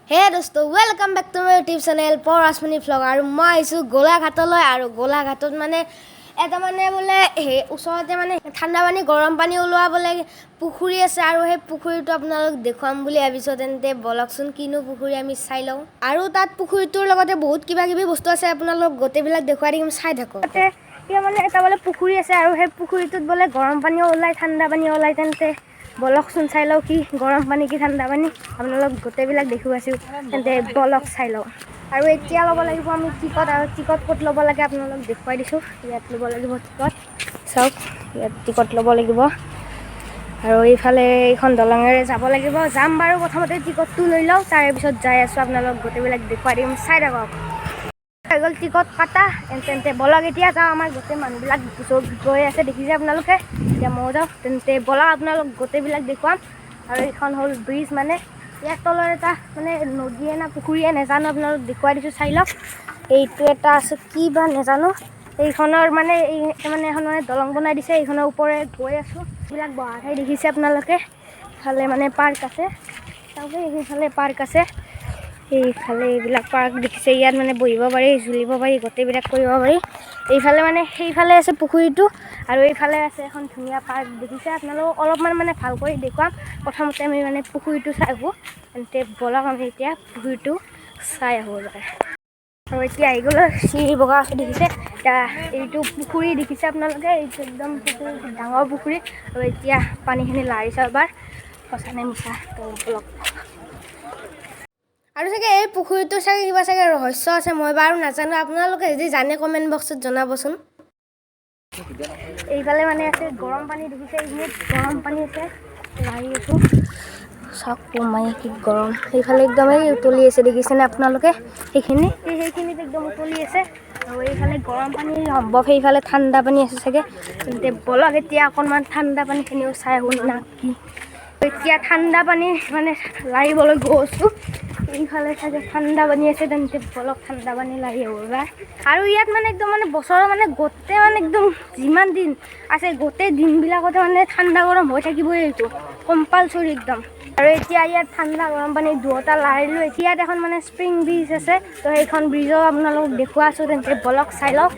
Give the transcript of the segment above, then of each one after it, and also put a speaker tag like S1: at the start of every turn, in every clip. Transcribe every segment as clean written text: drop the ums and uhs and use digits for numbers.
S1: হে দোস্ত welcome back to my YouTube channel Parashmoni vlog আৰু মই আইছো গোলাঘাটলৈ আৰু গোলাঘাটত মানে এটা মানে বোলে ওচৰতে মানে ঠাণ্ডা পানী গৰম পানী ওলোৱা বোলে পুখুৰী আছে আৰু সেই পুখুৰীটো আপোনালোক দেখুৱাম বুলি ভাবিছো তেন্তে বলকচোন কিনো পুখুৰী আমি চাই লওঁ আৰু তাত পুখুৰীটোৰ লগতে বহুত কিবা কিবি বস্তু আছে আপোনালোক গোটেইবিলাক দেখুৱাই দিম চাই থাকক এতিয়া মানে এটা বোলে পুখুৰী আছে আৰু সেই পুখুৰীটোত বোলে গৰম পানীও ওলাই ঠাণ্ডা পানী ওলাই তেন্তে বলকচোন চাই লওঁ কি গৰম পানী কি ঠাণ্ডা পানী আপোনালোক গোটেইবিলাক দেখুৱাইছোঁ তেন্তে বলক চাই লওঁ আৰু এতিয়া ল'ব লাগিব আমি টিকট আৰু টিকট ক'ত ল'ব লাগে আপোনালোক দেখুৱাই দিছোঁ ইয়াত ল'ব লাগিব টিকট চাওক ইয়াত টিকট ল'ব লাগিব আৰু এইফালে এইখন দলঙেৰে যাব লাগিব যাম বাৰু প্ৰথমতে টিকটটো লৈ লওঁ তাৰপিছত যাই আছোঁ আপোনালোক গোটেইবিলাক দেখুৱাই দিম চাই থাকক গ'ল টিকট কাটা তেন্তে বলক এতিয়া যাওঁ আমাৰ গোটেই মানুহবিলাক গৈ আছে দেখিছে আপোনালোকে এতিয়া ময়ো যাওঁ তেন্তে বলক আপোনালোক গোটেইবিলাক দেখুৱাম আৰু এইখন হ'ল ব্ৰিজ মানে ইয়াৰ তলৰ এটা মানে নদীয়ে না পুখুৰীয়ে নাজানো আপোনালোক দেখুৱাই দিছোঁ চাই লওক এইটো এটা আছে কি বা নাজানো এইখনৰ মানে এখন মানে দলং বনাই দিছে এইখনৰ ওপৰে গৈ আছোঁ এইবিলাক বহা ঠাই দেখিছে আপোনালোকে ইফালে মানে পাৰ্ক আছে চাওক এইফালে পাৰ্ক আছে এইফালে এইবিলাক পাৰ্ক দেখিছে ইয়াত মানে বহিব পাৰি ঝুলিব পাৰি গোটেইবিলাক কৰিব পাৰি এইফালে মানে সেইফালে আছে পুখুৰীটো আৰু এইফালে আছে এখন ধুনীয়া পাৰ্ক দেখিছে আপোনালোক অলপমান মানে ভাল কৰি দেখুৱাম প্ৰথমতে আমি মানে পুখুৰীটো চাই আহোঁ তেন্তে বলক আমি এতিয়া পুখুৰীটো চাই আহোঁ আৰু এতিয়া আহি গ'লো চিৰি বগা আছে দেখিছে এতিয়া এইটো পুখুৰী দেখিছে আপোনালোকে এইটো একদম পুখুৰী ডাঙৰ পুখুৰী আৰু এতিয়া পানীখিনি লাৰিছে এবাৰ সঁচা নে মিছা তো বলক আৰু চাগে এই পুখুৰীটো চাগে কিবা চাগে ৰহস্য আছে মই বাৰু নাজানো আপোনালোকে যদি জানে কমেণ্ট বক্সত জনাবচোন এইফালে মানে আছে গৰম পানী দেখিছে এইখিনিত গৰম পানী আছে লাৰি আছোঁ চাওক মায়ে কি গৰম সেইফালে একদমেই উতলি আছে দেখিছেনে আপোনালোকে সেইখিনিত একদম উতলি আছে আৰু এইফালে গৰম পানী সম্ভৱ সেইফালে ঠাণ্ডা পানী আছে চাগে তেন্তে বলক এতিয়া অকণমান ঠাণ্ডা পানীখিনিও চাই আহোঁ না কি এতিয়া ঠাণ্ডা পানী মানে লাৰিবলৈ গৈছোঁ এইফালে চাগে ঠাণ্ডা পানী আছে তেন্তে বলক ঠাণ্ডা পানী লাৰি আহিবা আৰু ইয়াত মানে একদম মানে বছৰৰ মানে গোটেই মানে একদম যিমান দিন আছে গোটেই দিনবিলাকতে মানে ঠাণ্ডা গৰম হৈ থাকিবই এইটো কম্পালচৰি একদম আৰু এতিয়া ইয়াত ঠাণ্ডা গৰম পানী দুয়োটা লাৰিলোঁ এতিয়া ইয়াত এখন মানে স্প্ৰিং ব্ৰিজ আছে তো সেইখন ব্ৰিজো আপোনালোকক দেখুৱাই আছোঁ তেন্তে বলক চাই লওক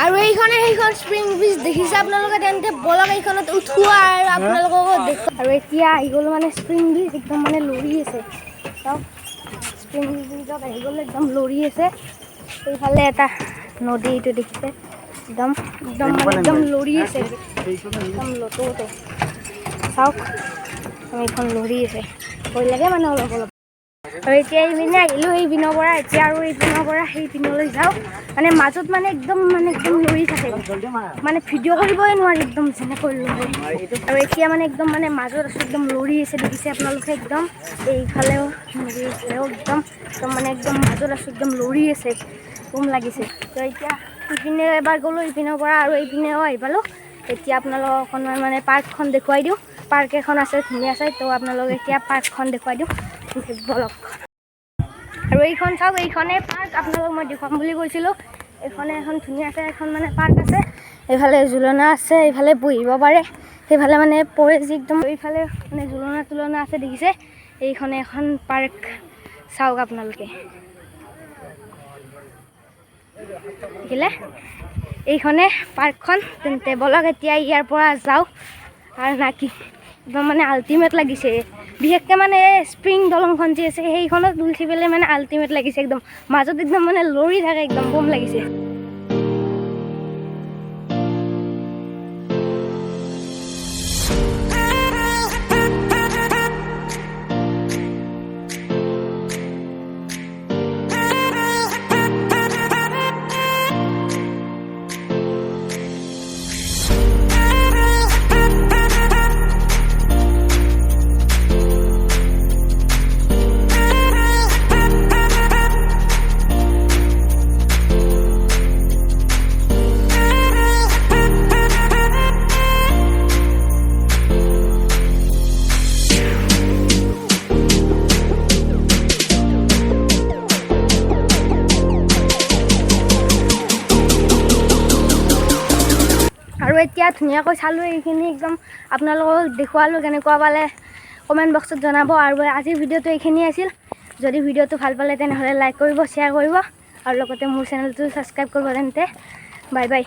S1: আৰু সেইখন স্প্ৰিং ব্ৰিজ দেখিছে আপোনালোকে তেন্তে বলক এইখনত উঠোৱা আৰু আপোনালোককো দেখুৱা আৰু এতিয়া আহি গ'লোঁ মানে স্প্ৰিং ব্ৰিজ একদম মানে লৰি আছে চাওক স্প্ৰিং ব্ৰিজত আহি গ'লোঁ একদম লৰি আছে এইফালে এটা নদী এইটো দেখিছে একদম লৰি আছে একদম লতোতে চাওক এইখন লৰি আছে ভয় লাগে মানে অলপ আৰু এতিয়া এইপিনে আহিলোঁ সেই পিনৰ পৰা এতিয়া আৰু এই পিনৰ পৰা সেই পিনলৈ যাওঁ মানে মাজত মানে একদম লৰি থাকে মানে ভিডিঅ' কৰিবই নোৱাৰি একদম যেনেকৈ লৰি আৰু এতিয়া মানে একদম মানে মাজত আছোঁ একদম লৰি আছে দেখিছে আপোনালোকে একদম এইফালেও লৰি আছেও একদম মানে একদম মাজত আছোঁ একদম লৰি আছে গুম লাগিছে তো এতিয়া ইপিনে এবাৰ গ'লোঁ ইপিনৰ পৰা আৰু এইপিনেও আহি পালোঁ এতিয়া আপোনালোকক অকণমান মানে পাৰ্কখন দেখুৱাই দিওঁ পাৰ্ক এখন আছে ধুনীয়া চাই তো আপোনালোক এতিয়া পাৰ্কখন দেখুৱাই দিওঁ বলক আৰু এইখন চাওক এইখনেই পাৰ্ক আপোনালোক মই দেখুৱাম বুলি কৈছিলোঁ এইখনে এখন ধুনীয়াকৈ এখন মানে পাৰ্ক আছে এইফালে জোলনা আছে এইফালে বহিব পাৰে সেইফালে মানে পৰে যি একদম এইফালে মানে জোলনা আছে দেখিছে এইখনে এখন পাৰ্ক চাওক আপোনালোকে দেখিলে এইখনে পাৰ্কখন তেন্তে বলক এতিয়া ইয়াৰ পৰা যাওঁ আৰু নাকি একদম মানে আল্টিমেট লাগিছে বিশেষকৈ মানে স্প্ৰিং দলংখন যে আছে সেইখনত উঠি পেলাই মানে আল্টিমেট লাগিছে একদম মাজত একদম মানে লৰি থাকে একদম বম লাগিছে আৰু এতিয়া ধুনীয়াকৈ চালোঁ এইখিনি একদম আপোনালোকক দেখুৱালোঁ কেনেকুৱা পালে কমেণ্ট বক্সত জনাব আৰু আজিৰ ভিডিঅ'টো এইখিনি আছিল যদি ভিডিঅ'টো ভাল পালে তেনেহ'লে লাইক কৰিব, শ্বেয়াৰ কৰিব আৰু লগতে মোৰ চেনেলটো ছাবস্ক্ৰাইব কৰিব তেন্তে বাই বাই।